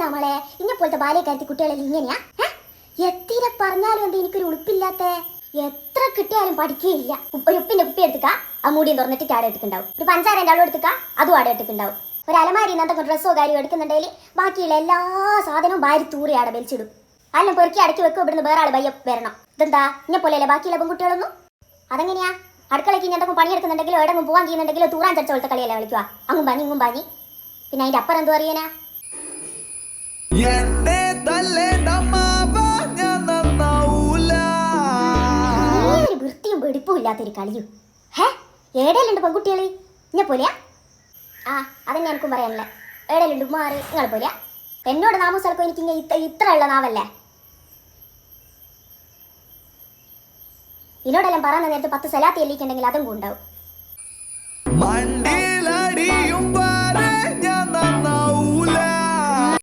നമ്മളെ ഇങ്ങനെപ്പോലത്തെ ബാല്യക്കാരത്തി കുട്ടികളെല്ലാം ഇങ്ങനെയാ? എത്ര പറഞ്ഞാലും എന്താ എനിക്കൊരു ഉടുപ്പില്ലാത്ത? എത്ര കിട്ടിയാലും പഠിക്കുകയില്ല. ഒരു ഉപ്പിന്റെ കുപ്പി എടുത്തുക, ആ മൂടിയും തുറന്നിട്ട് ആടെ എടുക്കുന്നുണ്ടാവും. ഒരു പഞ്ചാരൻ്റെ അളവ് എടുത്തുക, അതും ആടെ എടുക്കുന്നുണ്ടാവും. ഒരു അലമാരി എന്തൊക്കെ ഡ്രസ്സോ കാര്യമോ എടുക്കുന്നുണ്ടെങ്കിൽ ബാക്കിയുള്ള എല്ലാ സാധനവും ഭാര്യ തൂറി ആടെ വലിച്ചിടും. അല്ലും പെറുക്കി അടക്കി വെക്കും. ഇവിടുന്ന് വേറെ ആൾ പയ്യ വരണം. ഇതെന്താ ഇങ്ങനെ പോലെയല്ലേ ബാക്കിയുള്ള പെൺകുട്ടികളൊന്നും? അതെങ്ങനെയാ? അടുക്കളയ്ക്ക് ഇനി എന്തൊക്കെ പണിയെടുക്കുന്നുണ്ടെങ്കിലോ എവിടെങ്കിലും പോകാൻ ചെയ്യുന്നുണ്ടെങ്കിലോ തൂറാൻ ചർച്ച പോലത്തെ കളിയല്ലേ കളിക്കുക. അങ്ങും പനി ഇങ്ങും പനി. പിന്നെ അതിന്റെ അപ്പുറം എന്തു അറിയാനാ? ഒരു വൃത്തിയും വെടിപ്പും ഇല്ലാത്തൊരു കളിയും. ഏടയിലുണ്ട് പെൺകുട്ടികള് ഇന്നെ പോലെയാ? അതെന്നെ എനിക്കും പറയാനില്ല. ഏടയിലുണ്ട് ഉമ്മാറ് നിങ്ങൾ പോലെയാ? എന്നോട് നാമൂസലക്കും എനിക്ക് ഇത്ര ഉള്ള നാവല്ലേ? ഇതിനോടെല്ലാം പറയുന്ന നേരത്തെ 10 സലാത്തി എല്ലിക്കുണ്ടെങ്കിൽ അതും ഉണ്ടാവും.